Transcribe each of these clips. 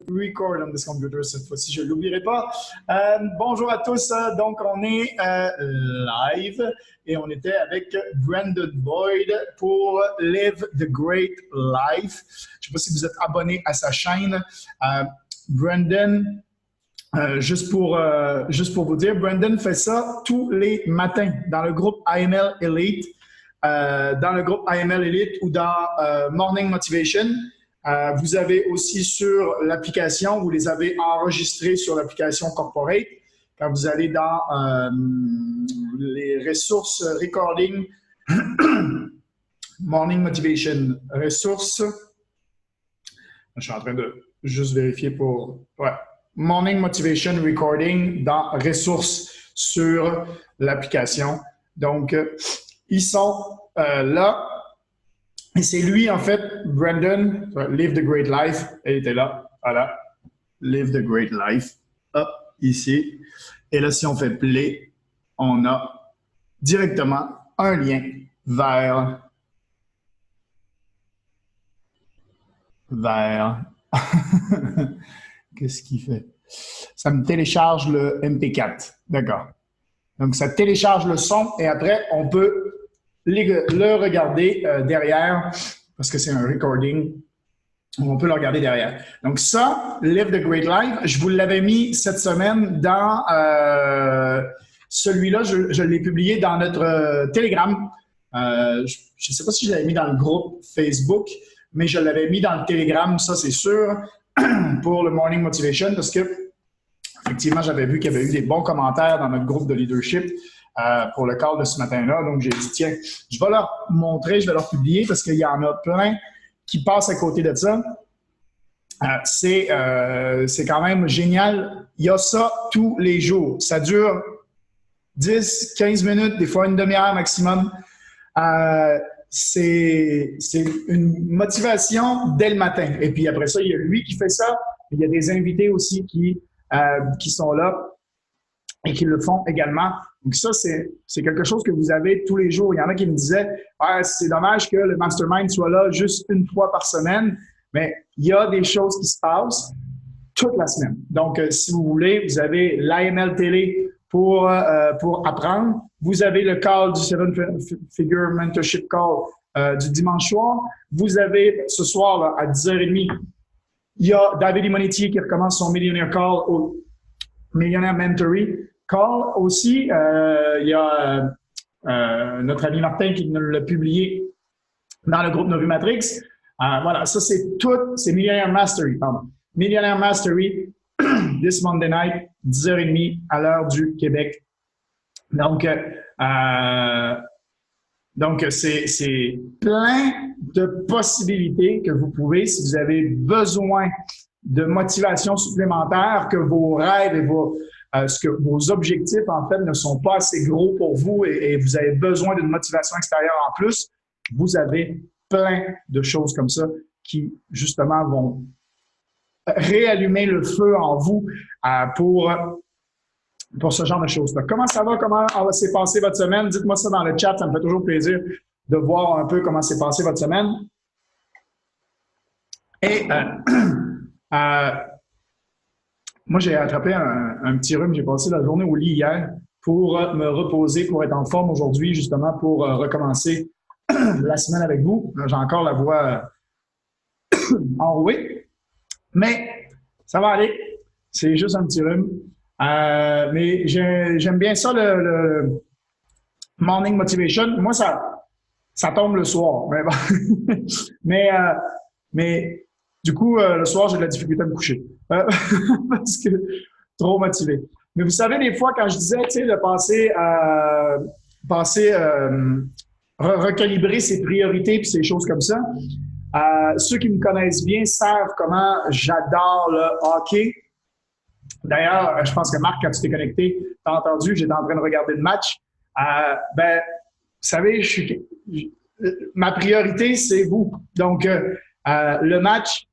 record on this computer cette fois-ci, je ne l'oublierai pas. Bonjour à tous, donc on est live et on était avec Brandon Boyd pour Live the Great Life. Je ne sais pas si vous êtes abonné à sa chaîne. Brandon, juste pour vous dire, Brandon fait ça tous les matins dans le groupe IML Elite, ou dans Morning Motivation. Vous avez aussi sur l'application, vous les avez enregistrés sur l'application Corporate. Quand vous allez dans les ressources recording, Morning Motivation, ressources. Je suis en train de juste vérifier pour... Ouais. Morning Motivation Recording dans ressources sur l'application. Donc, ils sont là. Et c'est lui, en fait, Brandon, Live the Great Life. Elle était là. Voilà. Live the Great Life. Hop, ici. Et là, si on fait play, on a directement un lien vers qu'est-ce qu'il fait? Ça me télécharge le MP4. D'accord. Donc, ça télécharge le son et après, on peut le regarder derrière parce que c'est un recording. On peut le regarder derrière. Donc, ça, Live the Great Life, je vous l'avais mis cette semaine dans celui-là. Je l'ai publié dans notre Telegram. Je ne sais pas si je l'avais mis dans le groupe Facebook, mais je l'avais mis dans le Telegram, ça c'est sûr, pour le Morning Motivation, parce que effectivement, j'avais vu qu'il y avait eu des bons commentaires dans notre groupe de leadership pour le call de ce matin-là. Donc, j'ai dit, tiens, je vais leur montrer, je vais leur publier, parce qu'il y en a plein qui passent à côté de ça. C'est quand même génial. Il y a ça tous les jours. Ça dure 10, 15 minutes, des fois une demi-heure maximum. C'est une motivation dès le matin. Et puis après ça, il y a lui qui fait ça. Il y a des invités aussi qui sont là et qui le font également. Donc ça, c'est quelque chose que vous avez tous les jours. Il y en a qui me disaient « c'est dommage que le Mastermind soit là juste une fois par semaine. » Mais il y a des choses qui se passent toute la semaine. Donc, si vous voulez, vous avez l'IML Télé pour apprendre. Vous avez le call du Seven Figure Mentorship Call du dimanche soir. Vous avez ce soir là, à 10h30, il y a David Imonetier qui recommence son Millionaire Call au Millionaire Mentoring Call. Aussi, il y a notre ami Martin qui nous l'a publié dans le groupe Novi Matrix. Voilà, ça c'est tout, c'est Millionaire Mastery, pardon. Millionaire Mastery, this Monday night, 10h30 à l'heure du Québec. Donc, c'est plein de possibilités que vous pouvez, si vous avez besoin de motivation supplémentaire, que vos rêves et vos objectifs, en fait, ne sont pas assez gros pour vous et vous avez besoin d'une motivation extérieure en plus, vous avez plein de choses comme ça qui, justement, vont réallumer le feu en vous pour ce genre de choses-là. Comment ça va? Comment s'est passée votre semaine? Dites-moi ça dans le chat, ça me fait toujours plaisir de voir un peu comment s'est passée votre semaine. Et moi, j'ai attrapé un petit rhume. J'ai passé la journée au lit hier pour me reposer, pour être en forme aujourd'hui, justement, pour recommencer la semaine avec vous. J'ai encore la voix enrouée, mais ça va aller. C'est juste un petit rhume. Mais j'aime bien ça, le Morning Motivation. Moi, ça tombe le soir. Mais, bon. mais du coup, le soir, j'ai de la difficulté à me coucher. Parce que trop motivé. Mais vous savez, des fois, quand je disais, tu sais, de recalibrer ses priorités et ces choses comme ça, ceux qui me connaissent bien savent comment j'adore le hockey. D'ailleurs, je pense que Marc, quand tu t'es connecté, tu as entendu, j'étais en train de regarder le match. Vous savez, ma priorité, c'est vous. Donc, le match,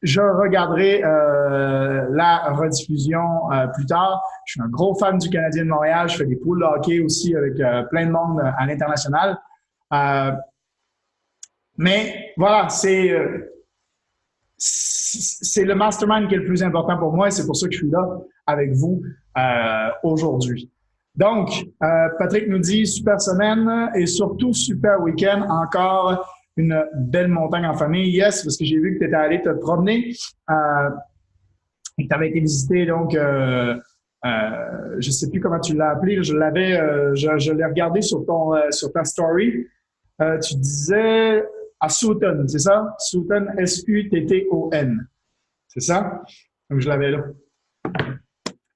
je regarderai la rediffusion plus tard. Je suis un gros fan du Canadien de Montréal. Je fais des poules de hockey aussi avec plein de monde à l'international. Mais voilà, c'est c'est le mastermind qui est le plus important pour moi et c'est pour ça que je suis là avec vous aujourd'hui. Donc, Patrick nous dit super semaine et surtout super week-end. Encore une belle montagne en famille. Yes, parce que j'ai vu que tu étais allé te promener et que tu avais été visiter donc je sais plus comment tu l'as appelé. Je l'ai regardé sur sur ta story. Tu disais à Sutton, c'est ça? Sutton, S-U-T-T-O-N. C'est ça? Donc, je l'avais là.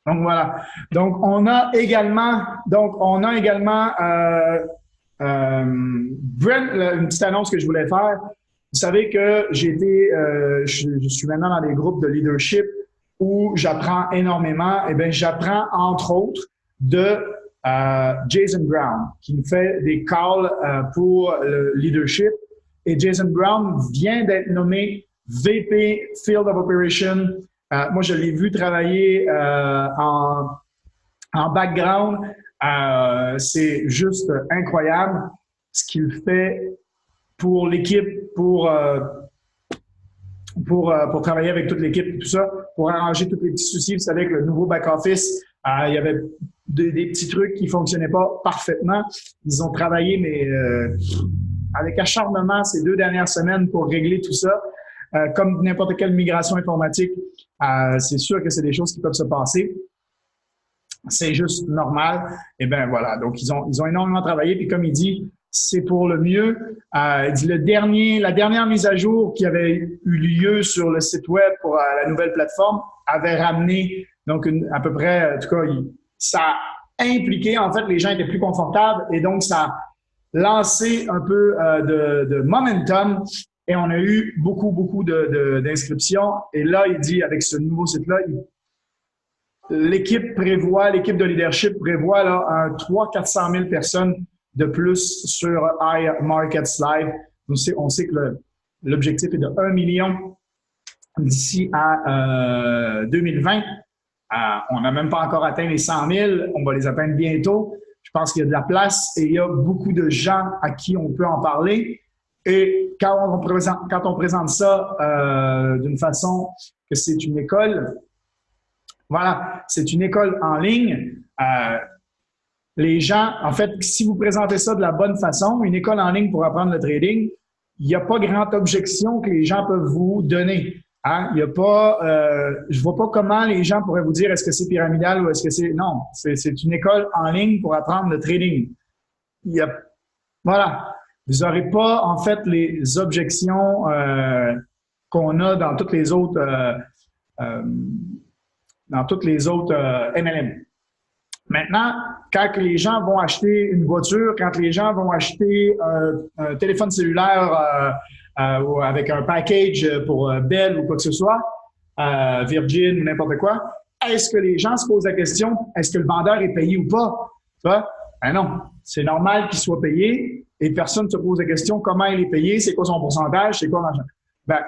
Donc, voilà. Donc, on a également, Brent, une petite annonce que je voulais faire. Vous savez que je suis maintenant dans des groupes de leadership où j'apprends énormément. Eh bien, j'apprends entre autres de Jason Brown, qui nous fait des calls pour le leadership. Et Jason Brown vient d'être nommé VP Field of Operation. Moi, je l'ai vu travailler en background. C'est juste incroyable ce qu'il fait pour l'équipe, pour travailler avec toute l'équipe et tout ça, pour arranger tous les petits soucis. Vous savez que le nouveau back-office, il y avait des petits trucs qui fonctionnaient pas parfaitement. Ils ont travaillé, mais avec acharnement ces 2 dernières semaines pour régler tout ça. Comme n'importe quelle migration informatique, c'est sûr que c'est des choses qui peuvent se passer. C'est juste normal. Et bien voilà, donc ils ont énormément travaillé. Puis comme il dit, c'est pour le mieux. Il dit la dernière mise à jour qui avait eu lieu sur le site web pour la nouvelle plateforme avait ramené donc à peu près, en tout cas, ça a impliqué, en fait, les gens étaient plus confortables et donc ça a lancé un peu de momentum et on a eu beaucoup d'inscriptions. Et là, il dit, avec ce nouveau site-là, l'équipe de leadership prévoit là, 300-400 000 personnes de plus sur iMarkets Live. On sait que l'objectif est de 1 million d'ici à 2020. On n'a même pas encore atteint les 100 000. On va les atteindre bientôt. Je pense qu'il y a de la place et il y a beaucoup de gens à qui on peut en parler. Et quand on présente ça d'une façon que c'est une école, voilà, c'est une école en ligne. Les gens, en fait, si vous présentez ça de la bonne façon, une école en ligne pour apprendre le trading, il n'y a pas grande objection que les gens peuvent vous donner. Hein? Il y a pas, je vois pas comment les gens pourraient vous dire est-ce que c'est pyramidal ou est-ce que c'est non. C'est une école en ligne pour apprendre le trading. Voilà, vous n'aurez pas en fait les objections qu'on a dans toutes les autres MLM. Maintenant, quand les gens vont acheter une voiture, quand les gens vont acheter un téléphone cellulaire avec un package pour Bell ou quoi que ce soit, Virgin ou n'importe quoi, est-ce que les gens se posent la question, est-ce que le vendeur est payé ou pas? Tu vois? Ben non, c'est normal qu'il soit payé et personne ne se pose la question comment il est payé, c'est quoi son pourcentage, c'est quoi l'argent. Ben,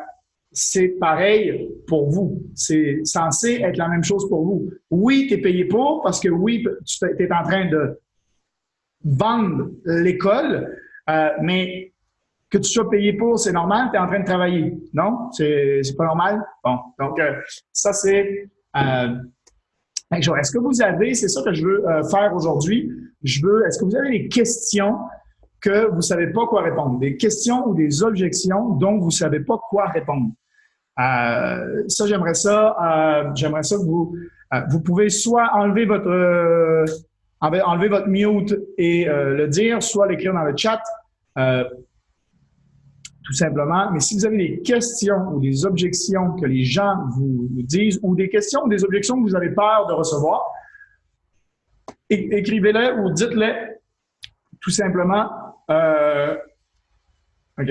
c'est pareil pour vous. C'est censé être la même chose pour vous. Oui, tu es payé pour parce que oui, tu es en train de vendre l'école, mais que tu sois payé pour, c'est normal, tu es en train de travailler. Non? C'est pas normal? Bon. Donc, ça, c'est est-ce que vous avez, c'est ça que je veux faire aujourd'hui, est-ce que vous avez des questions que vous savez pas quoi répondre? Des questions ou des objections dont vous savez pas quoi répondre? Ça, j'aimerais ça que vous pouvez soit enlever votre mute et le dire, soit l'écrire dans le chat, tout simplement. Mais si vous avez des questions ou des objections que les gens vous disent, ou des questions ou des objections que vous avez peur de recevoir, écrivez-les ou dites-les tout simplement. OK.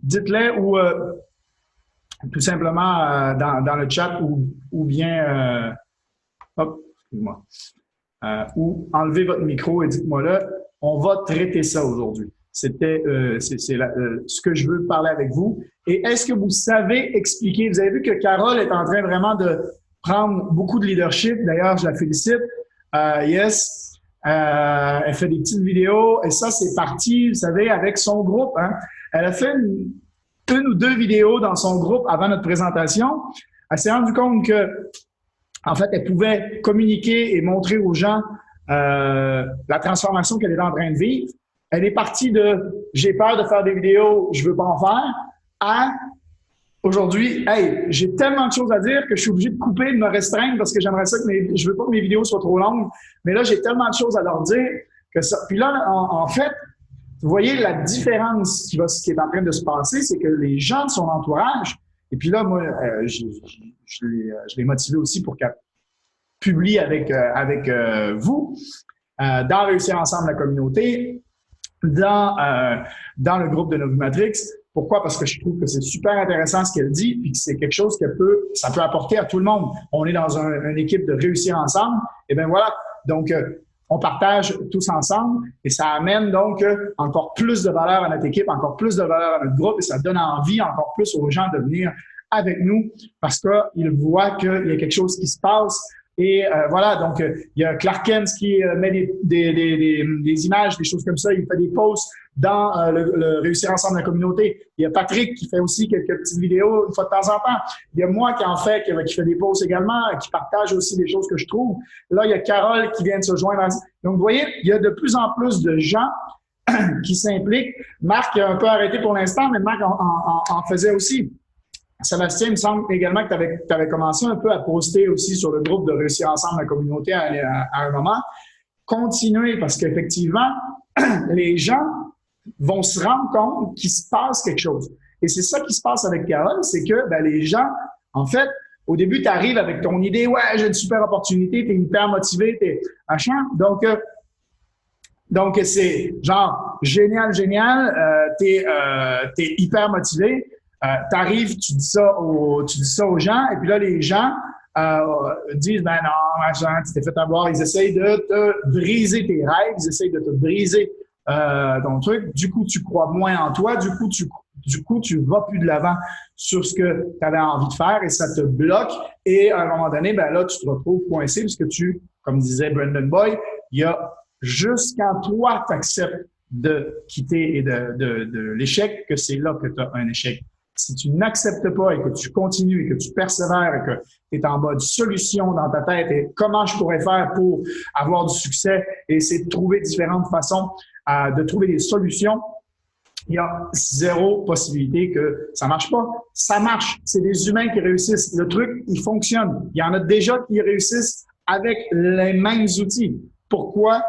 Dites-les ou tout simplement dans le chat ou bien excuse-moi. Ou enlevez votre micro et dites-moi là, on va traiter ça aujourd'hui. C'était ce que je veux parler avec vous. Et est-ce que vous savez expliquer? Vous avez vu que Carole est en train vraiment de prendre beaucoup de leadership. D'ailleurs, je la félicite. Yes. Elle fait des petites vidéos et ça, c'est parti, vous savez, avec son groupe. Hein. Elle a fait une ou deux vidéos dans son groupe avant notre présentation, elle s'est rendue compte que, en fait, elle pouvait communiquer et montrer aux gens la transformation qu'elle était en train de vivre. Elle est partie de « j'ai peur de faire des vidéos, je veux pas en faire » à aujourd'hui, hey, j'ai tellement de choses à dire que je suis obligé de couper, de me restreindre parce que j'aimerais ça que je veux pas que mes vidéos soient trop longues. Mais là, j'ai tellement de choses à leur dire que ça. Puis là, en fait, vous voyez la différence qui est en train de se passer, c'est que les gens de son entourage, et puis là, moi, je l'ai motivé aussi pour qu'elle publie avec vous, dans Réussir ensemble la communauté, dans le groupe de Novimatrix. Pourquoi? Parce que je trouve que c'est super intéressant ce qu'elle dit, puis que c'est quelque chose ça peut apporter à tout le monde. On est dans une équipe de réussir ensemble. Et bien voilà. Donc, on partage tous ensemble et ça amène donc encore plus de valeur à notre équipe, encore plus de valeur à notre groupe et ça donne envie encore plus aux gens de venir avec nous parce qu'ils voient qu'il y a quelque chose qui se passe. Et voilà, donc il y a Clark Kent qui met des images, des choses comme ça. Il fait des posts dans le Réussir ensemble la communauté. Il y a Patrick qui fait aussi quelques petites vidéos une fois de temps en temps. Il y a moi qui en fait, qui fait des posts également, qui partage aussi des choses que je trouve. Là, il y a Carole qui vient de se joindre. Donc, vous voyez, il y a de plus en plus de gens qui s'impliquent. Marc a un peu arrêté pour l'instant, mais Marc en faisait aussi. Sébastien, il me semble également que tu avais commencé un peu à poster aussi sur le groupe de Réussir ensemble la communauté à un moment. Continuez parce qu'effectivement, les gens vont se rendre compte qu'il se passe quelque chose. Et c'est ça qui se passe avec Carole, c'est que les gens, en fait, au début, tu arrives avec ton idée, ouais, j'ai une super opportunité, tu es hyper motivé, t'es machin. Donc c'est genre génial, t'es hyper motivé. T'arrives, tu dis ça aux gens, et puis là, les gens disent, ben non, machin, tu t'es fait avoir. Ils essayent de te briser tes rêves, ils essayent de te briser ton truc. Du coup, tu crois moins en toi. Du coup, tu vas plus de l'avant sur ce que tu avais envie de faire et ça te bloque. Et à un moment donné, ben là, tu te retrouves coincé parce que comme disait Brandon Boy, il y a juste quand toi, tu acceptes de quitter et de l'échec que c'est là que tu as un échec. Si tu n'acceptes pas et que tu continues et que tu persévères et que tu es en mode solution dans ta tête et comment je pourrais faire pour avoir du succès et essayer de trouver différentes façons de trouver des solutions, il y a zéro possibilité que ça marche pas. Ça marche. C'est des humains qui réussissent. Le truc, il fonctionne. Il y en a déjà qui réussissent avec les mêmes outils. Pourquoi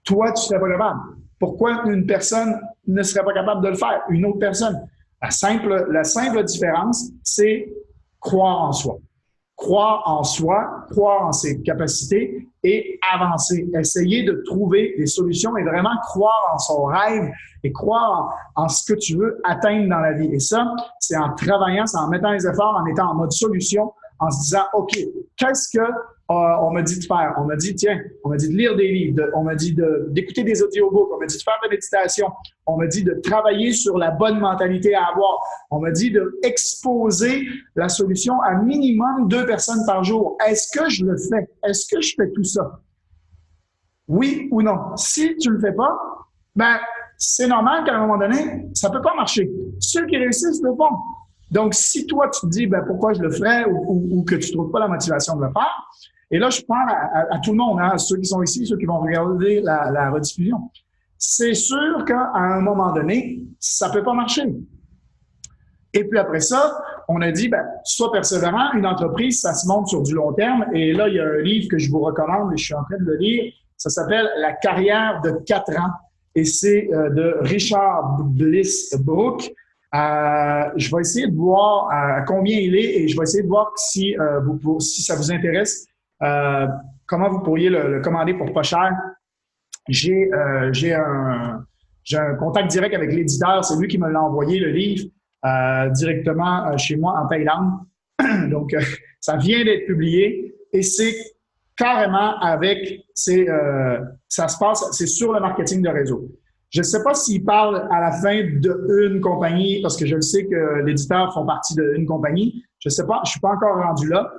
toi, tu serais pas capable? Pourquoi une personne ne serait pas capable de le faire? Une autre personne. La simple différence, c'est croire en soi. Croire en soi, croire en ses capacités et avancer. Essayer de trouver des solutions et vraiment croire en son rêve et croire en ce que tu veux atteindre dans la vie. Et ça, c'est en travaillant, c'est en mettant les efforts, en étant en mode solution, en se disant, OK, qu'est-ce que on m'a dit de faire? On m'a dit, tiens, on m'a dit de lire des livres, on m'a dit d'écouter des audiobooks, on m'a dit de faire de la méditation, on m'a dit de travailler sur la bonne mentalité à avoir, on m'a dit d'exposer la solution à minimum 2 personnes par jour. Est-ce que je le fais? Est-ce que je fais tout ça? Oui ou non? Si tu le fais pas, ben, c'est normal qu'à un moment donné, ça peut pas marcher. Ceux qui réussissent le font. Donc, si toi, tu te dis, ben, pourquoi je le ferais ou que tu trouves pas la motivation de le faire, et là, je parle à tout le monde, hein, ceux qui sont ici, ceux qui vont regarder la rediffusion. C'est sûr qu'à un moment donné, ça peut pas marcher. Et puis après ça, on a dit, ben, sois persévérant, une entreprise, ça se monte sur du long terme. Et là, il y a un livre que je vous recommande et je suis en train de le lire. Ça s'appelle La carrière de 4 ans et c'est de Richard Bliss Brooke. Je vais essayer de voir combien il est et je vais essayer de voir si ça vous intéresse. Comment vous pourriez le commander pour pas cher. J'ai un contact direct avec l'éditeur. C'est lui qui me l'a envoyé, le livre, directement chez moi en Thaïlande. Donc, ça vient d'être publié et c'est carrément ça se passe, c'est sur le marketing de réseau. Je ne sais pas s'il parle à la fin d'une compagnie, parce que je le sais que l'éditeur font partie d'une compagnie. Je ne sais pas, je ne suis pas encore rendu là.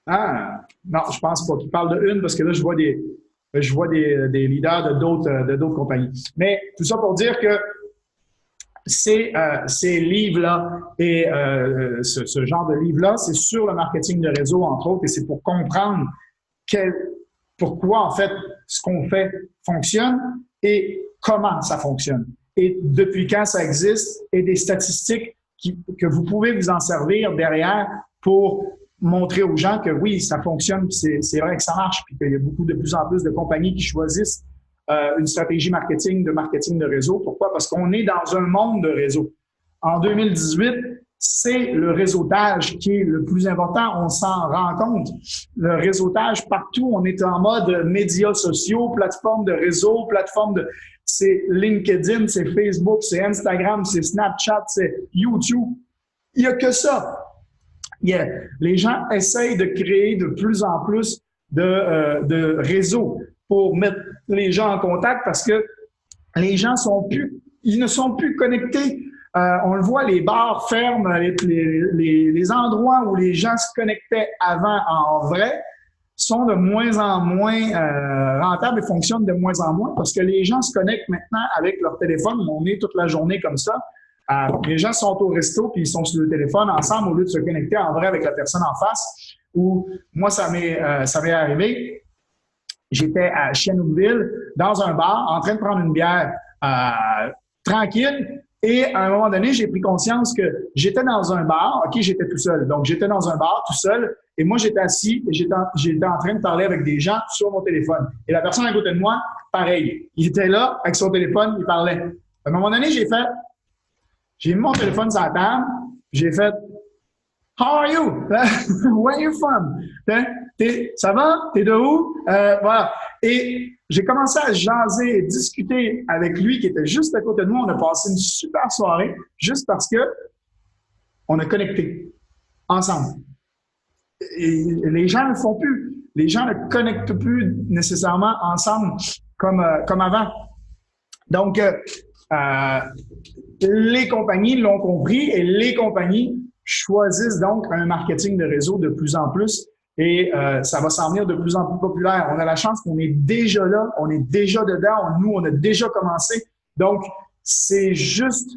Non, je pense pas qu'il parle de une, parce que là, je vois je vois des leaders de d'autres compagnies. Mais tout ça pour dire que ces livres-là et ce genre de livres-là, c'est sur le marketing de réseau, entre autres, et c'est pour comprendre pourquoi, en fait, ce qu'on fait fonctionne et comment ça fonctionne. Et depuis quand ça existe et des statistiques que vous pouvez vous en servir derrière pour montrer aux gens que oui, ça fonctionne, puis c'est vrai que ça marche, puis qu'il y a de plus en plus de compagnies qui choisissent une stratégie marketing de réseau. Pourquoi? Parce qu'on est dans un monde de réseau. En 2018, c'est le réseautage qui est le plus important. On s'en rend compte. Le réseautage, partout, on est en mode médias sociaux, plateformes de réseau, c'est LinkedIn, c'est Facebook, c'est Instagram, c'est Snapchat, c'est YouTube. Il n'y a que ça. Les gens essayent de créer de plus en plus de réseaux pour mettre les gens en contact parce que les gens ils ne sont plus connectés. On le voit, les bars ferment, les endroits où les gens se connectaient avant en vrai sont de moins en moins rentables et fonctionnent de moins en moins parce que les gens se connectent maintenant avec leur téléphone. On est toute la journée comme ça. Les gens sont au resto puis ils sont sur le téléphone ensemble au lieu de se connecter en vrai avec la personne en face. Ou moi, ça m'est arrivé. J'étais à Chenouville, dans un bar, en train de prendre une bière tranquille. Et à un moment donné, j'ai pris conscience que j'étais dans un bar. OK, j'étais tout seul. Donc, j'étais dans un bar tout seul. Et moi, j'étais assis et j'étais en train de parler avec des gens sur mon téléphone. Et la personne à côté de moi, pareil. Il était là, avec son téléphone, il parlait. À un moment donné, j'ai mis mon téléphone sur la table. J'ai fait How are you? Where are you from? Ça va? T'es de où? Voilà. Et j'ai commencé à jaser et discuter avec lui qui était juste à côté de moi. On a passé une super soirée juste parce que on a connecté ensemble. Et les gens ne le font plus. Les gens ne connectent plus nécessairement ensemble comme avant. Donc, les compagnies l'ont compris et les compagnies choisissent donc un marketing de réseau de plus en plus et ça va s'en venir de plus en plus populaire. On a la chance qu'on est déjà là, on est déjà dedans, nous, on a déjà commencé. Donc, c'est juste,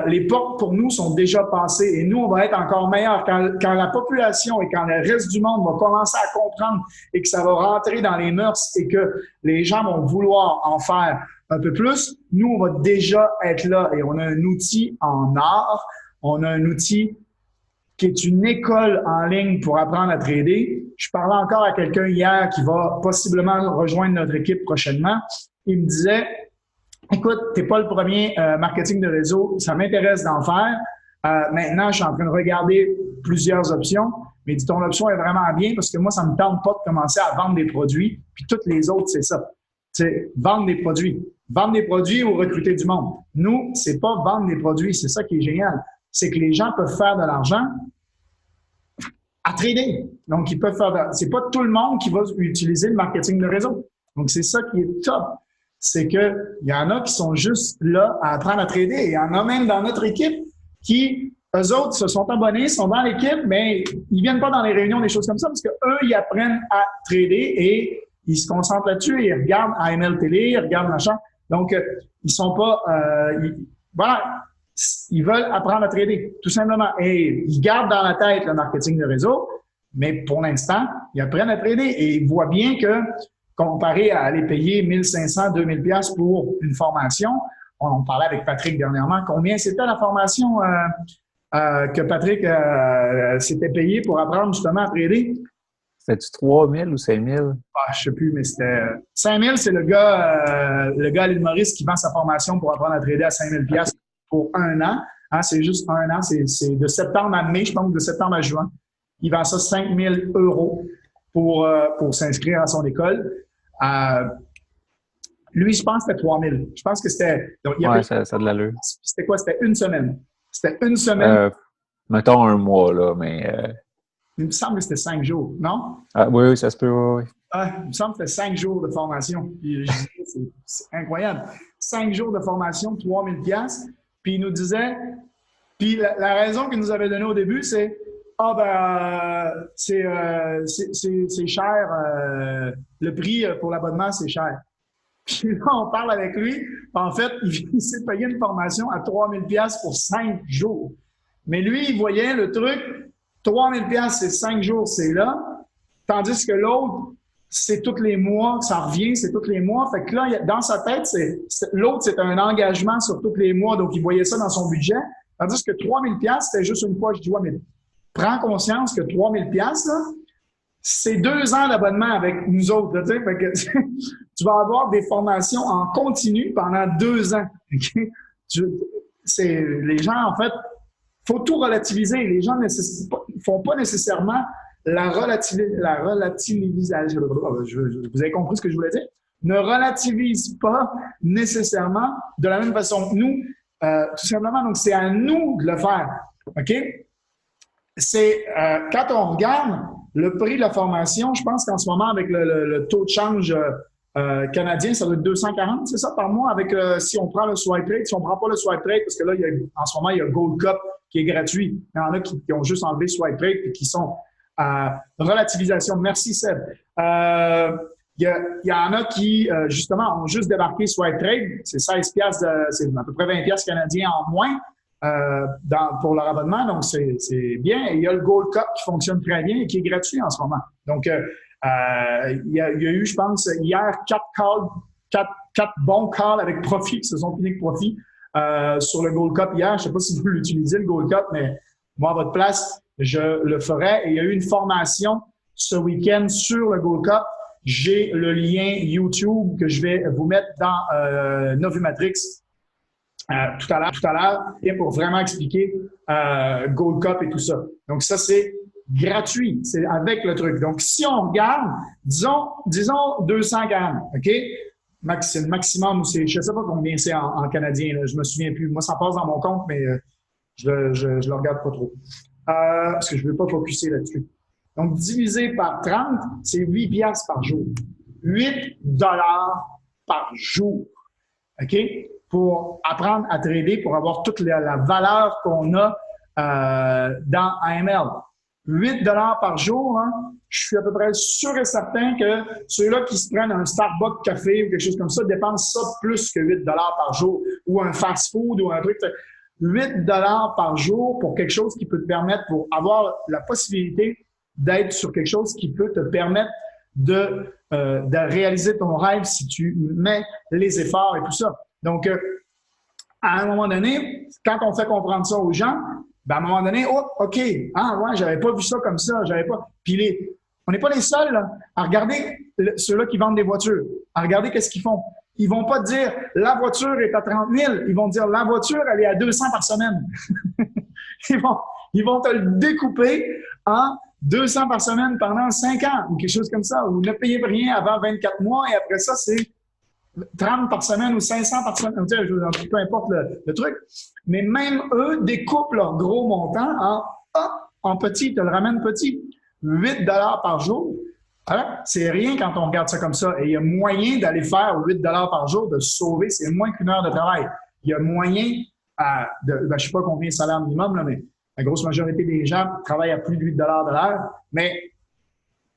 les portes pour nous sont déjà passées et nous, on va être encore meilleurs quand la population et quand le reste du monde va commencer à comprendre et que ça va rentrer dans les mœurs et que les gens vont vouloir en faire un peu plus. Nous, on va déjà être là et on a un outil en art, on a un outil qui est une école en ligne pour apprendre à trader. Je parlais encore à quelqu'un hier qui va possiblement rejoindre notre équipe prochainement. Il me disait, écoute, t'es pas le premier marketing de réseau, ça m'intéresse d'en faire. Maintenant, je suis en train de regarder plusieurs options, mais dis ton option est vraiment bien parce que moi, ça me tente pas de commencer à vendre des produits, puis toutes les autres, c'est ça. C'est vendre des produits. Vendre des produits ou recruter du monde. Nous, c'est pas vendre des produits, c'est ça qui est génial. C'est que les gens peuvent faire de l'argent à trader. Donc, ils peuvent faire c'est pas tout le monde qui va utiliser le marketing de réseau. Donc, c'est ça qui est top. C'est que il y en a qui sont juste là à apprendre à trader. Il y en a même dans notre équipe qui, eux autres, se sont abonnés, sont dans l'équipe, mais ils viennent pas dans les réunions, des choses comme ça, parce que eux, ils apprennent à trader et ils se concentrent là-dessus et ils regardent AML Télé, ils regardent machin. Donc, ils sont pas, voilà, ils veulent apprendre à trader, tout simplement. Et ils gardent dans la tête le marketing de réseau, mais pour l'instant, ils apprennent à trader et ils voient bien que, comparé à aller payer 1500, 2000 pièces pour une formation, on parlait avec Patrick dernièrement, combien c'était la formation que Patrick s'était payé pour apprendre justement à trader? C'était-tu 3000 ou 5000? Ah, je sais plus, mais c'était 5000, c'est le gars à l'île Maurice qui vend sa formation pour apprendre à trader à 5000 pièces pour un an. Hein, c'est juste un an, c'est de septembre à mai, je pense, de septembre à juin. Il vend ça 5000 € pour s'inscrire à son école. Lui, je pense que c'était 3000. Je pense que c'était... Ouais, ça a de l'allure. C'était quoi? C'était une semaine. C'était une semaine. Mettons un mois, là, mais... Il me semble que c'était 5 jours, non? Ah, oui, ça se peut, oui. Il me semble que c'était 5 jours de formation. Puis, c'est incroyable. 5 jours de formation, 3000 pièces. Puis il nous disait... Puis la raison qu'il nous avait donnée au début, c'est Ah ben, c'est cher. Le prix pour l'abonnement, c'est cher. Puis là, on parle avec lui. En fait, il s'est payé une formation à 3 000 $ pour 5 jours. Mais lui, il voyait le truc, 3 000 $, c'est 5 jours, c'est là. Tandis que l'autre, c'est tous les mois, ça revient, c'est tous les mois. Fait que là, dans sa tête, l'autre, c'est un engagement sur tous les mois. Donc, il voyait ça dans son budget. Tandis que 3 000 $, c'était juste une fois. Je dis, ouais, mais prends conscience que 3 000 $, là, c'est 2 ans d'abonnement avec nous autres. Là, fait que, tu vas avoir des formations en continu pendant 2 ans. Okay? Les gens, en fait, faut tout relativiser. Les gens ne font pas nécessairement la relativisation. Vous avez compris ce que je voulais dire? Ne relativise pas nécessairement de la même façon que nous. Tout simplement, donc c'est à nous de le faire. OK? C'est quand on regarde le prix de la formation, je pense qu'en ce moment, avec le taux de change canadien, ça doit être 240, c'est ça, par mois, avec si on prend le swipe rate, si on ne prend pas le swipe rate, parce que là, en ce moment, il y a Gold Cup qui est gratuit. Il y en a qui ont juste enlevé swipe rate et qui sont relativisation. Merci, Seb. Il y en a qui, justement, ont juste débarqué swipe rate. C'est 16 piastres, c'est à peu près 20 piastres canadiens en moins pour leur abonnement. Donc, c'est bien. Et il y a le Gold Cup qui fonctionne très bien et qui est gratuit en ce moment. Donc, il y a eu, je pense, hier, 4 bons calls avec profit qui se sont finis avec profit sur le Gold Cup hier. Je ne sais pas si vous l'utilisez, le Gold Cup, mais moi, à votre place, je le ferai. Et il y a eu une formation ce week-end sur le Gold Cup. J'ai le lien YouTube que je vais vous mettre dans Novumatrix tout à l'heure pour vraiment expliquer Gold Cup et tout ça. Donc, ça, c'est gratuit. C'est avec le truc. Donc, si on regarde, disons 240, OK? C'est le maximum. Je ne sais pas combien c'est en canadien. Là, je me souviens plus. Moi, ça passe dans mon compte, mais je le regarde pas trop. Parce que je ne veux pas focusser là-dessus. Donc, divisé par 30, c'est 8 piastres par jour. 8 $ par jour. OK? Pour apprendre à trader, pour avoir toute la valeur qu'on a dans AML. 8 $ par jour, hein, je suis à peu près sûr et certain que ceux-là qui se prennent un Starbucks café ou quelque chose comme ça dépensent ça plus que 8 $ par jour ou un fast-food ou un truc. 8 $ par jour pour quelque chose qui peut te permettre, pour avoir la possibilité d'être sur quelque chose qui peut te permettre de réaliser ton rêve si tu mets les efforts et tout ça. Donc, à un moment donné, quand on fait comprendre ça aux gens, ben à un moment donné, oh, OK, ah ouais, j'avais pas vu ça comme ça, j'avais pas. Puis on n'est pas les seuls là, à regarder ceux-là qui vendent des voitures, à regarder qu'est-ce qu'ils font. Ils vont pas dire la voiture est à 30 000, ils vont dire la voiture, elle est à 200 par semaine. ils vont te le découper en 200 par semaine pendant 5 ans ou quelque chose comme ça, ou ne payez rien avant 24 mois et après ça, c'est 30 par semaine ou 500 par semaine, peu importe le truc. Mais même eux découpent leur gros montant en petit, ils te le ramènent petit. 8 $ par jour, hein? C'est rien quand on regarde ça comme ça. Et il y a moyen d'aller faire 8 $ par jour, de se sauver, c'est moins qu'une heure de travail. Il y a moyen, je ne sais pas combien de salaire minimum, là, mais la grosse majorité des gens travaillent à plus de 8 $ de l'heure, mais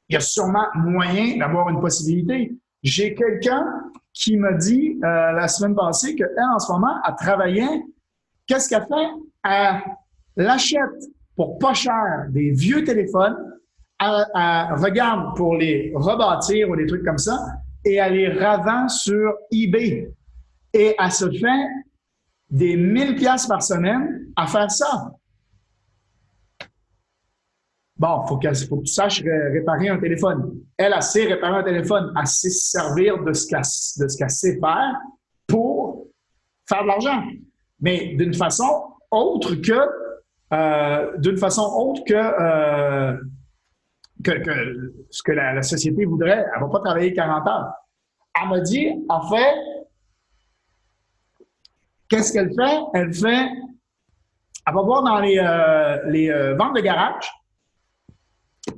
il y a sûrement moyen d'avoir une possibilité. J'ai quelqu'un qui m'a dit la semaine passée qu'elle, en ce moment, elle travaillait. Qu'est-ce qu'elle fait? Elle achète pour pas cher des vieux téléphones, elle regarde pour les rebâtir ou des trucs comme ça, et elle les revend sur eBay. Et elle se fait des 1000 $ par semaine à faire ça. Bon, faut que tu saches réparer un téléphone. Elle sait réparer un téléphone. Elle sait se servir de ce qu'elle sait faire pour faire de l'argent. Mais d'une façon autre que ce que la société voudrait. Elle ne va pas travailler 40 heures. Elle m'a dit, en fait, qu'est-ce qu'elle fait? Elle va voir dans les ventes de garage.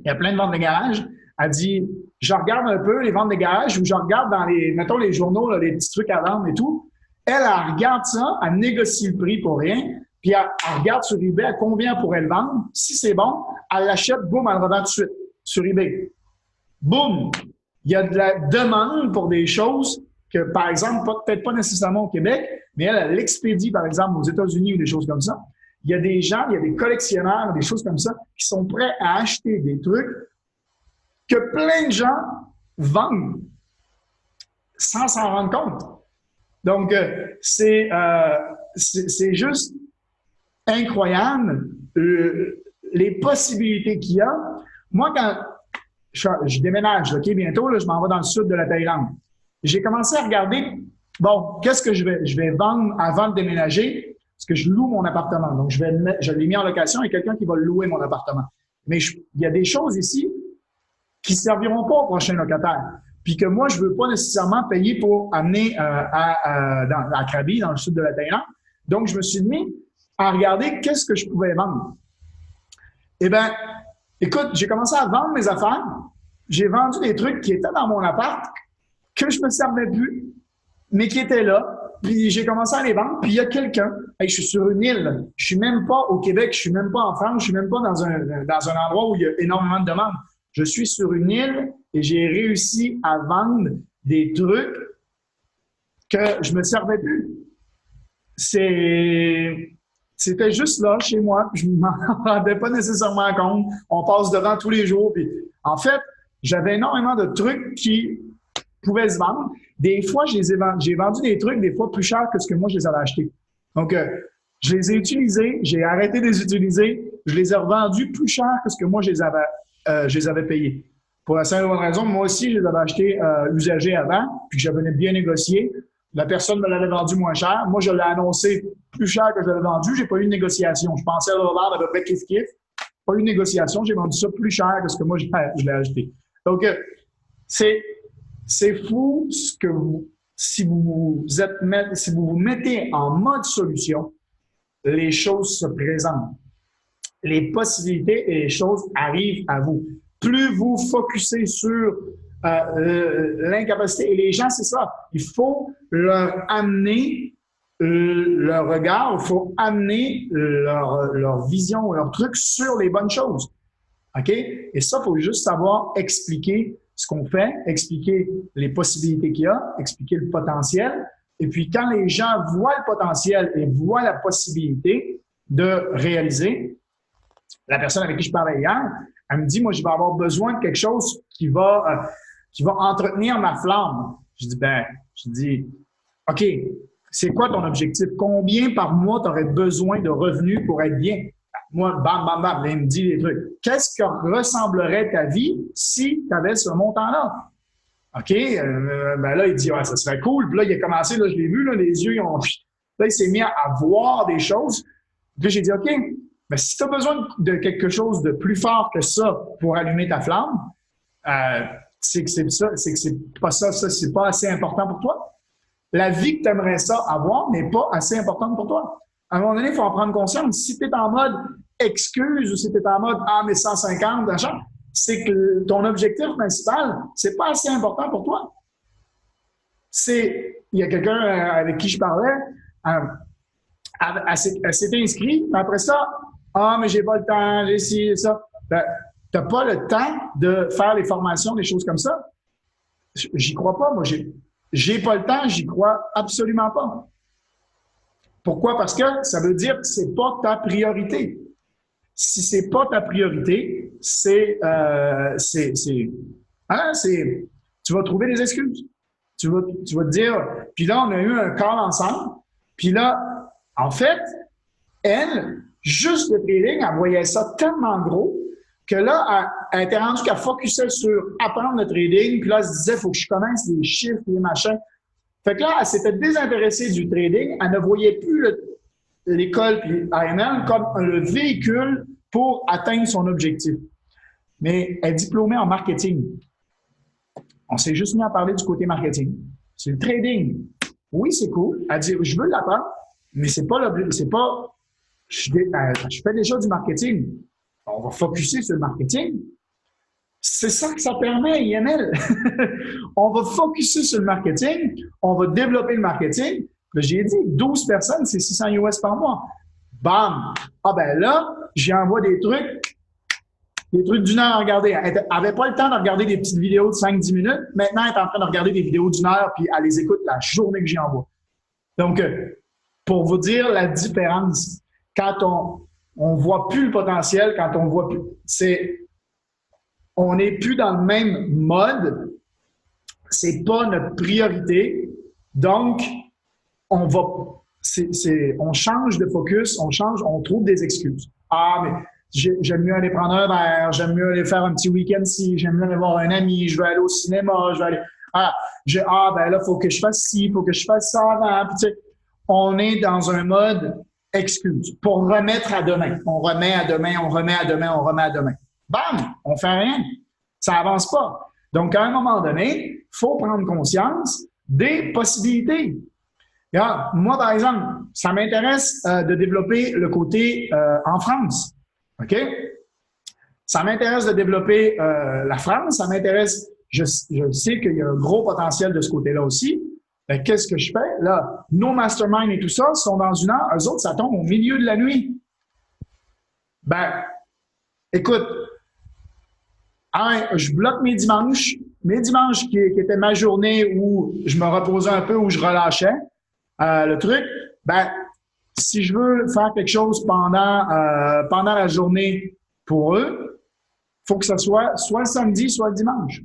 Il y a plein de ventes de garage. Elle dit, je regarde un peu les ventes de garage ou je regarde dans mettons les journaux, là, les petits trucs à vendre et tout. Elle regarde ça, elle négocie le prix pour rien, puis elle regarde sur eBay à combien elle pourrait le vendre. Si c'est bon, elle l'achète, boum, elle le revend tout de suite sur eBay. Boum! Il y a de la demande pour des choses que, par exemple, peut-être pas nécessairement au Québec, mais elle l'expédie, par exemple, aux États-Unis ou des choses comme ça. Il y a des gens, il y a des collectionneurs, des choses comme ça, qui sont prêts à acheter des trucs que plein de gens vendent sans s'en rendre compte. Donc, c'est juste incroyable les possibilités qu'il y a. Moi, quand je déménage, OK, bientôt, là, je m'en vais dans le sud de la Thaïlande. J'ai commencé à regarder, bon, qu'est-ce que je vais vendre avant de déménager? Parce que je loue mon appartement. Donc, je l'ai mis en location et quelqu'un qui va louer mon appartement. Mais il y a des choses ici qui ne serviront pas au prochain locataire. Puis que moi, je ne veux pas nécessairement payer pour amener à Krabi, dans le sud de la Thaïlande. Donc, je me suis mis à regarder qu'est-ce que je pouvais vendre. Eh bien, écoute, j'ai commencé à vendre mes affaires. J'ai vendu des trucs qui étaient dans mon appart, que je ne me servais plus, mais qui étaient là. Puis j'ai commencé à les vendre. Puis il y a quelqu'un, je suis sur une île, je suis même pas au Québec, je suis même pas en France, je suis même pas dans un endroit où il y a énormément de demandes. Je suis sur une île et j'ai réussi à vendre des trucs que je me servais plus. C'était juste là, chez moi, puis je ne m'en rendais pas nécessairement compte. On passe devant tous les jours. Puis, en fait, j'avais énormément de trucs qui pouvaient se vendre. Des fois, j'ai vendu des trucs des fois plus chers que ce que moi, je les avais achetés. Donc, je les ai utilisés, j'ai arrêté de les utiliser, je les ai revendus plus cher que ce que moi, je les avais payés. Pour la simple raison, moi aussi, je les avais achetés usagés avant, puis que j'avais bien négocié. La personne me l'avait vendu moins cher. Moi, je l'ai annoncé plus cher que je l'avais vendu. J'ai pas eu de négociation. Je pensais avoir à peu près kiff-kiff. Pas eu de négociation. J'ai vendu ça plus cher que ce que moi, je l'ai acheté. Donc, c'est fou ce que si vous vous mettez en mode solution, les choses se présentent. Les possibilités et les choses arrivent à vous. Plus vous focussez sur l'incapacité, et les gens, c'est ça, il faut leur amener leur regard, il faut amener leur vision, leur truc sur les bonnes choses. OK? Et ça, il faut juste savoir expliquer ce qu'on fait, expliquer les possibilités qu'il y a, expliquer le potentiel. Et puis, quand les gens voient le potentiel et voient la possibilité de réaliser, la personne avec qui je parlais hier, elle me dit, moi, je vais avoir besoin de quelque chose qui va entretenir ma flamme. Je dis, OK, c'est quoi ton objectif? Combien par mois tu aurais besoin de revenus pour être bien? Moi, bam, bam, bam, là, il me dit des trucs. Qu'est-ce que ressemblerait ta vie si tu avais ce montant-là? OK, ben là, il dit, ouais, ça serait cool. Puis là, il a commencé, là, je l'ai vu, là, les yeux, là, il s'est mis à voir des choses. Puis là, j'ai dit, OK, mais si tu as besoin de quelque chose de plus fort que ça pour allumer ta flamme, c'est que c'est pas ça, c'est pas assez important pour toi. La vie que tu aimerais ça avoir n'est pas assez importante pour toi. À un moment donné, il faut en prendre conscience. Si tu es en mode excuse ou si tu es en mode mais 150 d'argent, c'est que ton objectif principal, c'est pas assez important pour toi. Il y a quelqu'un avec qui je parlais, elle s'est inscrite, mais après ça, mais j'ai pas le temps, j'ai ci, ça. Ben, t'as pas le temps de faire les formations, des choses comme ça. J'y crois pas, moi. J'ai pas le temps, j'y crois absolument pas. Pourquoi? Parce que ça veut dire que c'est pas ta priorité. Si c'est pas ta priorité, tu vas trouver des excuses. Tu vas te dire, puis là, on a eu un call ensemble, puis là, en fait, elle, juste le trading, elle voyait ça tellement gros que là, elle était rendue qu'elle focusait sur apprendre le trading, puis là, elle se disait, il faut que je connaisse les chiffres, les machins. Fait que là, elle s'était désintéressée du trading, elle ne voyait plus l'école puis AML comme le véhicule pour atteindre son objectif. Mais elle est diplômée en marketing. On s'est juste mis à parler du côté marketing. C'est le trading. Oui, c'est cool. Elle dit, je veux l'apprendre, mais c'est pas l'objectif, c'est pas, je fais déjà du marketing. On va focuser sur le marketing. C'est ça que ça permet, IML. On va focuser sur le marketing, on va développer le marketing. Là, j'ai dit, 12 personnes, c'est 600 US par mois. Bam! Ah ben là, j'y envoie des trucs des trucs d'une heure à regarder. Elle n'avait pas le temps de regarder des petites vidéos de 5-10 minutes. Maintenant, elle est en train de regarder des vidéos d'une heure, puis elle les écoute la journée que j'y envoie. Donc, pour vous dire la différence, quand on voit plus le potentiel, quand on voit plus, on n'est plus dans le même mode. C'est pas notre priorité. Donc, on change de focus, on trouve des excuses. Ah, mais j'aime mieux aller prendre un verre, j'aime mieux aller faire un petit week-end ci, j'aime mieux aller voir un ami, je vais aller au cinéma, je vais aller. Ben là, faut que je fasse ci, faut que je fasse ça avant. Puis, tu sais, on est dans un mode excuse pour remettre à demain. On remet à demain, on remet à demain, on remet à demain. Bam! On fait rien. Ça avance pas. Donc, à un moment donné, il faut prendre conscience des possibilités. Regarde, moi, par exemple, ça m'intéresse de développer le côté en France. OK? Ça m'intéresse de développer la France. Ça m'intéresse, je sais qu'il y a un gros potentiel de ce côté-là aussi. Ben, qu'est-ce que je fais? Là, nos masterminds et tout ça sont dans une heure. Eux autres, ça tombe au milieu de la nuit. Ben, écoute, je bloque mes dimanches qui étaient ma journée où je me reposais un peu, où je relâchais le truc. Ben, si je veux faire quelque chose pendant la journée pour eux, il faut que ce soit le samedi, soit le dimanche.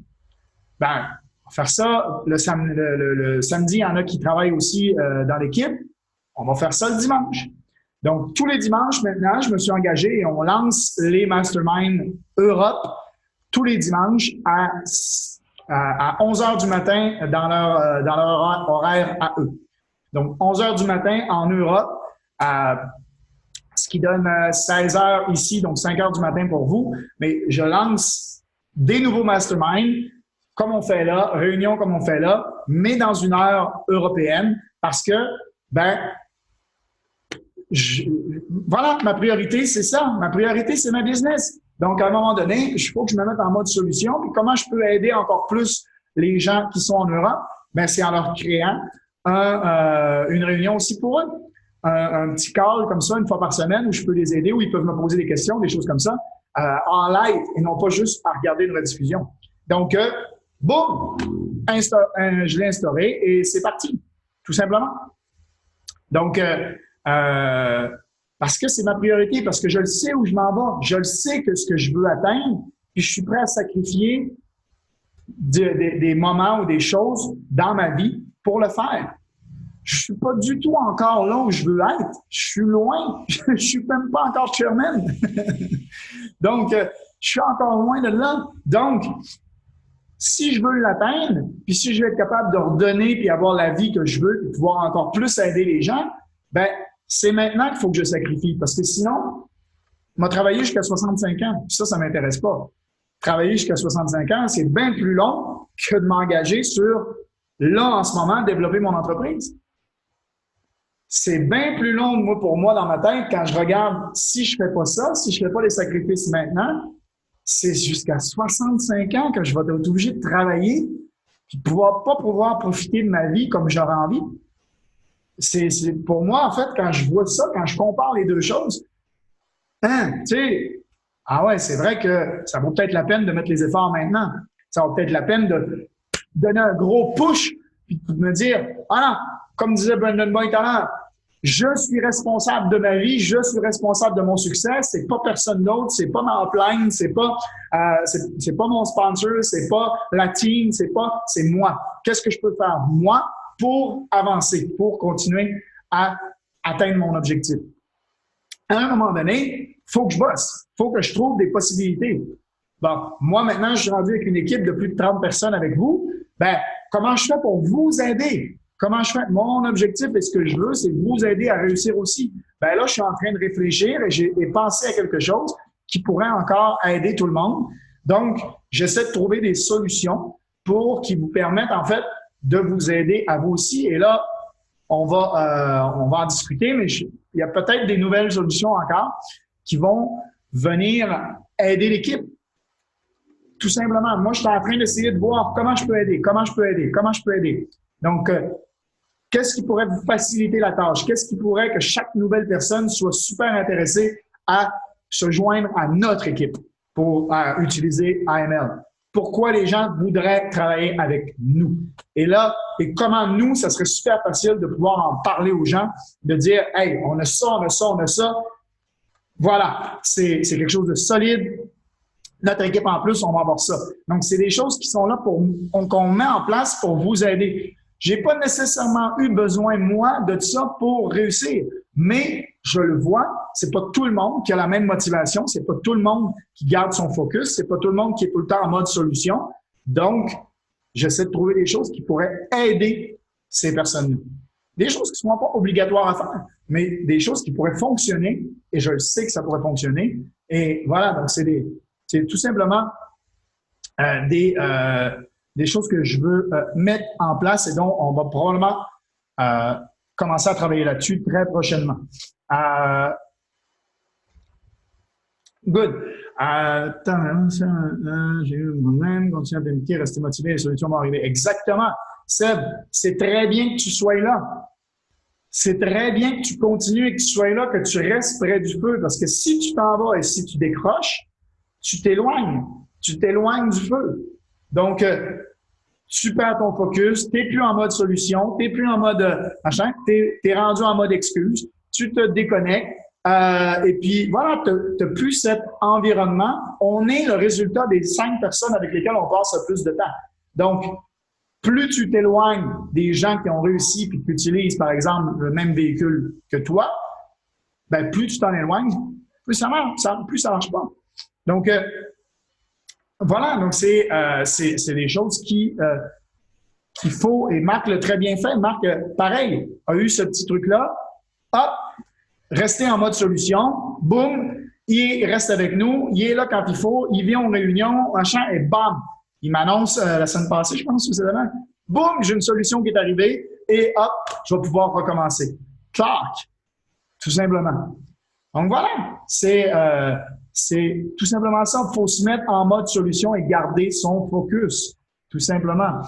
Ben, on va faire ça le samedi, il y en a qui travaillent aussi dans l'équipe. On va faire ça le dimanche. Donc, tous les dimanches maintenant, je me suis engagé et on lance les Mastermind Europe tous les dimanches à 11 h du matin dans leur horaire à eux. Donc, 11 h du matin en Europe, ce qui donne 16 h ici, donc 5 h du matin pour vous. Mais je lance des nouveaux masterminds, comme on fait là, réunions comme on fait là, mais dans une heure européenne, parce que, voilà, ma priorité, c'est ça. Ma priorité, c'est ma business. Donc, à un moment donné, il faut que je me mette en mode solution. Puis comment je peux aider encore plus les gens qui sont en Europe? Ben, c'est en leur créant une réunion aussi pour eux. Un petit call comme ça, une fois par semaine, où je peux les aider, où ils peuvent me poser des questions, des choses comme ça, en live, et non pas juste à regarder une rediffusion. Donc, boum, je l'ai instauré et c'est parti, tout simplement. Donc, parce que c'est ma priorité, parce que je le sais où je m'en vais, je le sais que ce que je veux atteindre, puis je suis prêt à sacrifier des moments ou des choses dans ma vie pour le faire. Je suis pas du tout encore là où je veux être. Je suis loin. Je suis même pas encore chairman. Donc, je suis encore loin de là. Donc, si je veux l'atteindre, puis si je veux être capable de redonner puis avoir la vie que je veux, puis pouvoir encore plus aider les gens, ben c'est maintenant qu'il faut que je sacrifie. Parce que sinon, je vais travailler jusqu'à 65 ans. Puis ça m'intéresse pas. Travailler jusqu'à 65 ans, c'est bien plus long que de m'engager sur, là, en ce moment, développer mon entreprise. C'est bien plus long, pour moi, dans ma tête, quand je regarde, si je fais pas ça, si je fais pas les sacrifices maintenant, c'est jusqu'à 65 ans que je vais être obligé de travailler puis pas pouvoir profiter de ma vie comme j'aurais envie. C'est pour moi, en fait, quand je vois ça, quand je compare les deux choses, tu sais, c'est vrai que ça vaut peut-être la peine de mettre les efforts maintenant. Ça vaut peut-être la peine de donner un gros push puis de me dire, comme disait Brandon Boyd tout à l'heure, je suis responsable de ma vie, je suis responsable de mon succès, c'est pas personne d'autre, c'est pas ma upline, c'est pas mon sponsor, c'est pas la team, c'est moi. Qu'est-ce que je peux faire, moi, pour avancer, pour continuer à atteindre mon objectif? À un moment donné, il faut que je bosse, il faut que je trouve des possibilités. Bon, moi, maintenant, je suis rendu avec une équipe de plus de 30 personnes avec vous. Comment je fais pour vous aider? Comment je fais? Mon objectif et ce que je veux, c'est vous aider à réussir aussi. Là, je suis en train de réfléchir et j'ai pensé à quelque chose qui pourrait encore aider tout le monde. Donc, j'essaie de trouver des solutions pour qui vous permettent, en fait, de vous aider à vous aussi. Et là, on va en discuter, mais il y a peut-être des nouvelles solutions encore qui vont venir aider l'équipe. Tout simplement. Moi, je suis en train d'essayer de voir comment je peux aider. Donc, qu'est-ce qui pourrait vous faciliter la tâche? Qu'est-ce qui pourrait que chaque nouvelle personne soit super intéressée à se joindre à notre équipe? pour utiliser AML. Pourquoi les gens voudraient travailler avec nous? Et là, et comment nous, ça serait super facile de pouvoir en parler aux gens, de dire, hey, on a ça, on a ça, on a ça. Voilà, c'est quelque chose de solide. Notre équipe en plus, on va avoir ça. Donc, c'est des choses qui sont là qu'on met en place pour vous aider. J'ai pas nécessairement eu besoin, moi, de ça pour réussir. Mais je le vois, c'est pas tout le monde qui a la même motivation, c'est pas tout le monde qui garde son focus, c'est pas tout le monde qui est tout le temps en mode solution. Donc, j'essaie de trouver des choses qui pourraient aider ces personnes-là. Des choses qui ne sont pas obligatoires à faire, mais des choses qui pourraient fonctionner, et je le sais que ça pourrait fonctionner. Et voilà, donc c'est tout simplement des choses que je veux mettre en place et dont on va probablement commencer à travailler là-dessus très prochainement. Good. J'ai eu un problème, continuer à planifier, rester motivé, les solutions vont arriver. Exactement. Seb, c'est très bien que tu sois là. C'est très bien que tu continues et que tu sois là, que tu restes près du feu, parce que si tu t'en vas et si tu décroches, tu t'éloignes. Tu t'éloignes du feu. Donc, tu perds ton focus, tu n'es plus en mode solution, tu n'es plus en mode machin, tu es rendu en mode excuse, tu te déconnectes. Et puis, voilà, tu n'as plus cet environnement. On est le résultat des 5 personnes avec lesquelles on passe le plus de temps. Donc, plus tu t'éloignes des gens qui ont réussi et qui utilisent, par exemple, le même véhicule que toi, ben, plus tu t'en éloignes, plus ça marche, plus ça marche pas. Donc, voilà, donc c'est des choses qu'il faut, et Marc l'a très bien fait. Marc, pareil, a eu ce petit truc-là. Hop, rester en mode solution, boum, il reste avec nous, il est là quand il faut, il vient aux réunions, machin, et bam, il m'annonce la semaine passée, je pense, c'est demain, boum, j'ai une solution qui est arrivée, et hop, je vais pouvoir recommencer. Clac, tout simplement. Donc voilà, c'est tout simplement ça. Il faut se mettre en mode solution et garder son focus, tout simplement.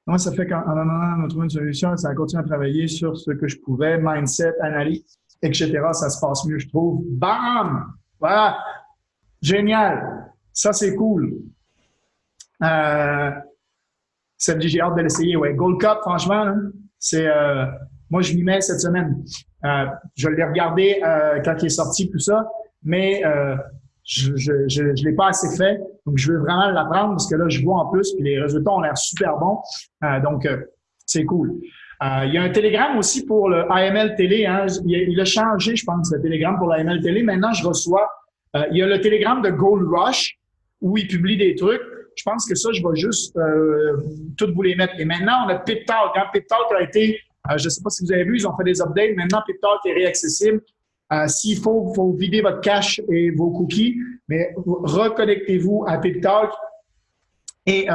Moi, ça fait qu'en on a trouvé une solution, ça a continué à travailler sur ce que je pouvais, mindset, analyse, etc. Ça se passe mieux, je trouve. Bam! Voilà. Génial. Ça, c'est cool. Ça me dit, j'ai hâte de l'essayer. Ouais, Gold Cup, franchement, là, c'est moi, je m'y mets cette semaine. Je l'ai regardé quand il est sorti, tout ça, mais je l'ai pas assez fait. Donc, je veux vraiment l'apprendre parce que là, je vois en plus, puis les résultats ont l'air super bons. Donc, c'est cool. Il y a un Telegram aussi pour le AML Télé. Hein. Il a changé, je pense, le Telegram pour l'AML Télé. Maintenant, je reçois... il y a le Telegram de Gold Rush où il publie des trucs. Je pense que ça, je vais juste toutes vous les mettre. Et maintenant, on a Pip Talk. Hein. Pip Talk a été... je ne sais pas si vous avez vu, ils ont fait des updates. Maintenant, Pip Talk est réaccessible. S'il faut vider votre cache et vos cookies, mais reconnectez-vous à Pip Talk. Et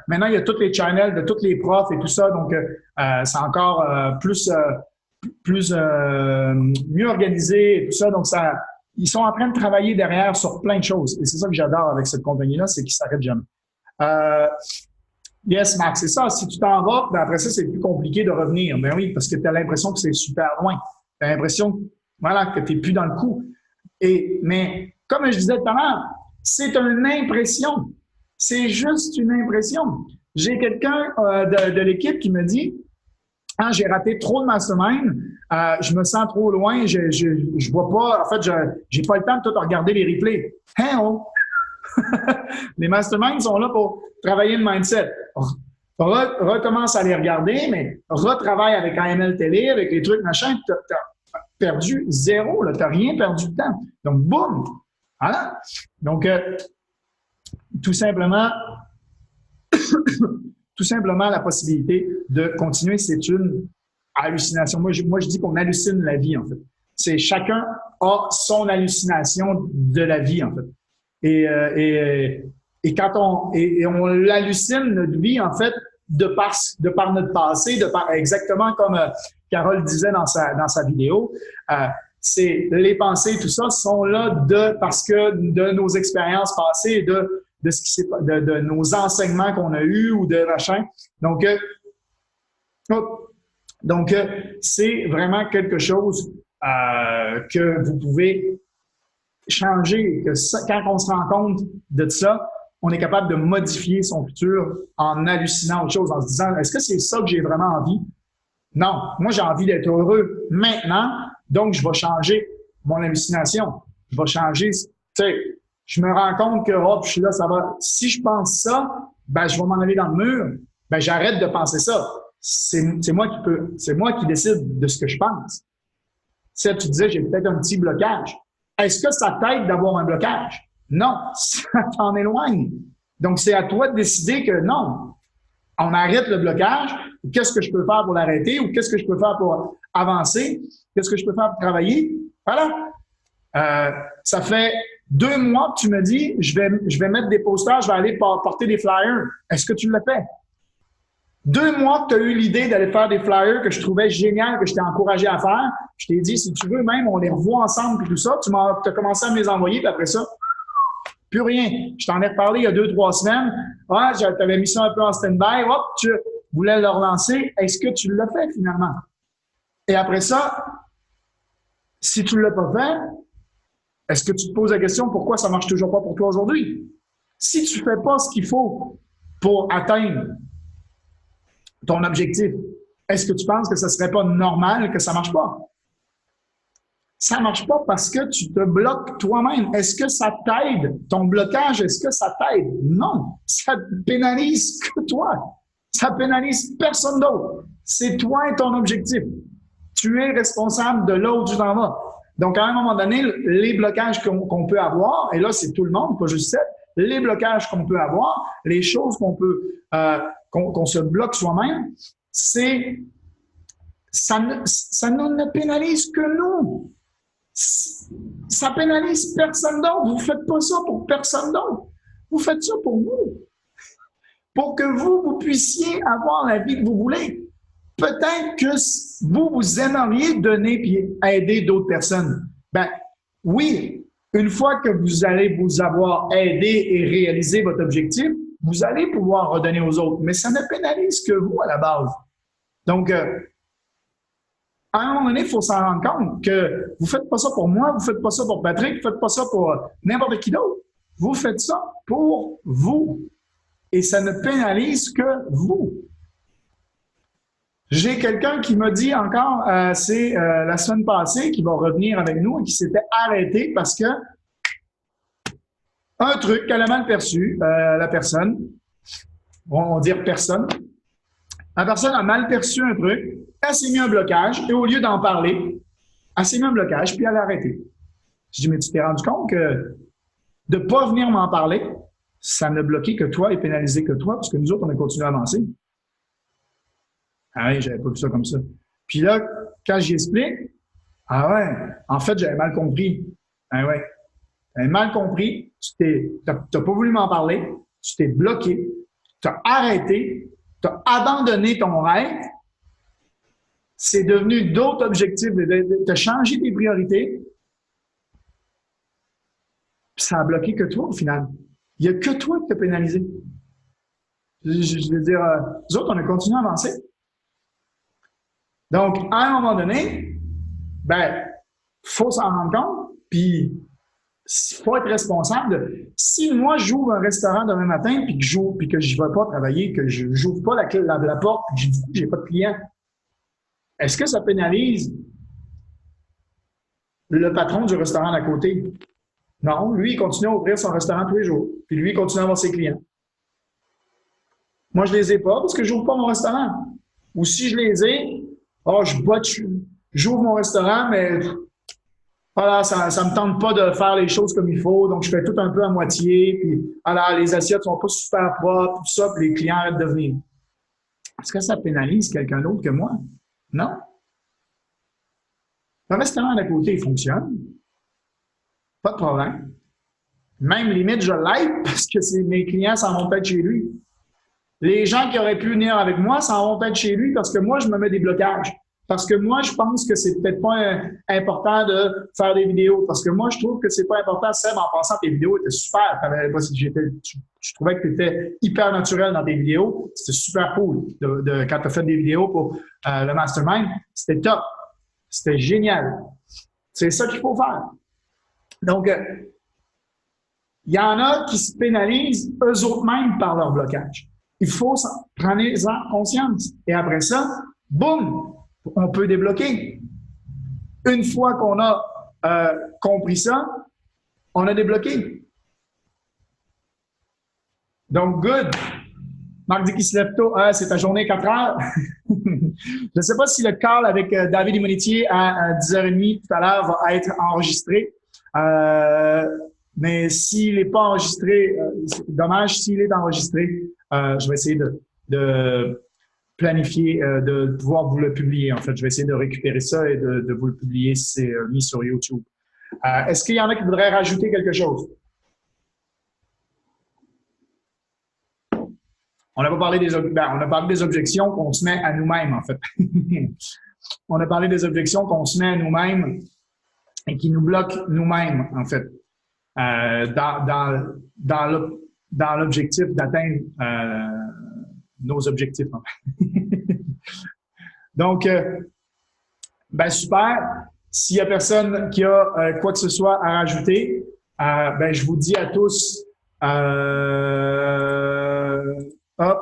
maintenant, il y a tous les channels de tous les profs et tout ça. Donc, c'est encore mieux organisé et tout ça. Donc, ils sont en train de travailler derrière sur plein de choses. Et c'est ça que j'adore avec cette compagnie-là, c'est qu'ils ne s'arrêtent jamais. Yes, Max, c'est ça. Si tu t'en vas, ben après ça, c'est plus compliqué de revenir. Ben oui, parce que tu as l'impression que c'est super loin. Tu as l'impression que tu n'es plus dans le coup. Mais comme je disais tout à l'heure, c'est une impression. C'est juste une impression. J'ai quelqu'un de l'équipe qui me dit j'ai raté trop de mastermind, je me sens trop loin, je vois pas, en fait, j'ai pas le temps de tout regarder les replays. Les masterminds sont là pour travailler le mindset. Recommence à les regarder, mais retravaille avec AML Télé, avec les trucs, machin, t'as perdu zéro, là, t'as rien perdu de temps. Donc, boum! Voilà. Donc, tout simplement, la possibilité de continuer, c'est une hallucination. Moi, je dis qu'on hallucine la vie, en fait. C'est chacun a son hallucination de la vie, en fait. Et quand on l'hallucine, notre vie, en fait, de par notre passé, exactement comme Carole disait dans sa vidéo, c'est les pensées, tout ça sont là parce que de nos expériences passées, de ce qui de nos enseignements qu'on a eus ou de machin. Donc, c'est vraiment quelque chose que vous pouvez changer, que ça, quand on se rend compte de ça, on est capable de modifier son futur en hallucinant autre chose, en se disant, est-ce que c'est ça que j'ai vraiment envie? Non, moi j'ai envie d'être heureux maintenant, donc je vais changer mon hallucination. Je vais changer, tu sais, je me rends compte que, hop, je suis là, ça va. Si je pense ça, ben je vais m'en aller dans le mur. Ben j'arrête de penser ça. C'est moi qui décide de ce que je pense. Si tu disais, j'ai peut-être un petit blocage. Est-ce que ça t'aide d'avoir un blocage? Non, ça t'en éloigne. Donc, c'est à toi de décider que non, on arrête le blocage. Qu'est-ce que je peux faire pour l'arrêter ou qu'est-ce que je peux faire pour avancer? Qu'est-ce que je peux faire pour travailler? Voilà. Ça fait 2 mois que tu me dis, je vais mettre des posters, je vais aller porter des flyers. Est-ce que tu l'as fait? 2 mois que tu as eu l'idée d'aller faire des flyers que je trouvais génial, que je t'ai encouragé à faire. Je t'ai dit, si tu veux même, on les revoit ensemble et tout ça. Tu as commencé à me les envoyer, puis après ça, plus rien. Je t'en ai reparlé il y a 2-3 semaines. Ouais, tu avais mis ça un peu en stand-by. Hop, tu voulais le relancer. Est-ce que tu l'as fait finalement? Et après ça, si tu ne l'as pas fait, est-ce que tu te poses la question pourquoi ça ne marche toujours pas pour toi aujourd'hui? Si tu ne fais pas ce qu'il faut pour atteindre ton objectif, est-ce que tu penses que ce ne serait pas normal que ça ne marche pas? Ça ne marche pas parce que tu te bloques toi-même. Est-ce que ça t'aide? Ton blocage, est-ce que ça t'aide? Non. Ça te pénalise que toi. Ça pénalise personne d'autre. C'est toi et ton objectif. Tu es responsable de là où tu t'en vas. Donc, à un moment donné, les blocages qu'on peut avoir, et là, c'est tout le monde, pas juste Seth, les blocages qu'on peut avoir, les choses qu'on peut, qu'on se bloque soi-même, ça ne pénalise que nous. Ça pénalise personne d'autre. Vous ne faites pas ça pour personne d'autre. Vous faites ça pour vous. Pour que vous puissiez avoir la vie que vous voulez. Peut-être que vous aimeriez donner et aider d'autres personnes. Ben oui, une fois que vous allez vous avoir aidé et réalisé votre objectif, vous allez pouvoir redonner aux autres. Mais ça ne pénalise que vous à la base. Donc, à un moment donné, il faut s'en rendre compte que vous ne faites pas ça pour moi, vous ne faites pas ça pour Patrick, vous ne faites pas ça pour n'importe qui d'autre. Vous faites ça pour vous. Et ça ne pénalise que vous. J'ai quelqu'un qui m'a dit encore, c'est la semaine passée, qui va revenir avec nous et qui s'était arrêté parce que un truc qu'elle a mal perçu, la personne, on va dire personne, la personne a mal perçu un truc, elle s'est mis un blocage et au lieu d'en parler, elle s'est mis un blocage puis elle a arrêté. Je dis, mais tu t'es rendu compte que de ne pas venir m'en parler, ça ne bloquait que toi et pénalisé que toi parce que nous autres, on a continué à avancer. Ah oui, j'avais pas vu ça comme ça. Puis là, quand j'y explique, ah ouais, en fait, j'avais mal compris. Ah ouais, j'avais mal compris, t'as pas voulu m'en parler, tu t'es bloqué, tu as arrêté, tu as abandonné ton rêve, c'est devenu d'autres objectifs, tu as changé tes priorités, puis ça a bloqué que toi au final. Il n'y a que toi qui t'as pénalisé. Je veux dire, nous autres, on a continué à avancer. Donc, à un moment donné, ben, faut s'en rendre compte, puis il faut être responsable. Si moi, j'ouvre un restaurant demain matin, puis que je ne vais pas travailler, que je n'ouvre pas la porte, puis que j'ai pas de clients, est-ce que ça pénalise le patron du restaurant d'à côté? Non, lui, il continue à ouvrir son restaurant tous les jours, puis lui, il continue à avoir ses clients. Moi, je les ai pas parce que je n'ouvre pas mon restaurant. Ou si je les ai, j'ouvre mon restaurant, mais voilà, ça me tente pas de faire les choses comme il faut, donc je fais tout un peu à moitié, puis voilà, les assiettes sont pas super propres, tout ça, puis les clients arrêtent de venir. Est-ce que ça pénalise quelqu'un d'autre que moi? Non. Le restaurant d'à côté, il fonctionne. Pas de problème. Même limite, je l'aide parce que mes clients s'en vont peut-être chez lui. Les gens qui auraient pu venir avec moi s'en vont peut-être chez lui parce que moi, je me mets des blocages. Parce que moi, je pense que c'est peut-être pas important de faire des vidéos. Parce que moi, je trouve que c'est pas important. Seb, en passant, tes vidéos étaient super. Je trouvais que tu étais hyper naturel dans tes vidéos. C'était super cool quand tu as fait des vidéos pour le Mastermind. C'était top. C'était génial. C'est ça qu'il faut faire. Donc, il y en a qui se pénalisent eux autres mêmes par leur blocage. Il faut prendre-en conscience. Et après ça, boum, on peut débloquer. Une fois qu'on a compris ça, on a débloqué. Donc, good. Marc dit qu'il se lève tôt. C'est ta journée 4 heures. Je ne sais pas si le call avec David Immonitier à 10h30 tout à l'heure va être enregistré. Mais s'il n'est pas enregistré, c'est dommage. S'il est enregistré, je vais essayer de planifier, de pouvoir vous le publier. En fait, je vais essayer de récupérer ça et de vous le publier si c'est mis sur YouTube. Est-ce qu'il y en a qui voudraient rajouter quelque chose? On n'a pas parlé on a parlé des objections qu'on se met à nous-mêmes, en fait. On a parlé des objections qu'on se met à nous-mêmes et qui nous bloquent nous-mêmes, en fait, dans l'objectif d'atteindre nos objectifs. En fait. Donc, ben super. S'il y a personne qui a quoi que ce soit à rajouter, ben je vous dis à tous hop.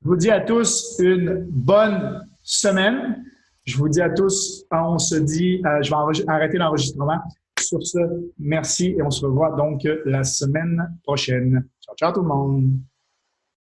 Je vous dis à tous une bonne semaine. Je vous dis à tous, on se dit, je vais arrêter l'enregistrement. Sur ce, merci et on se revoit donc la semaine prochaine. Ciao, ciao tout le monde.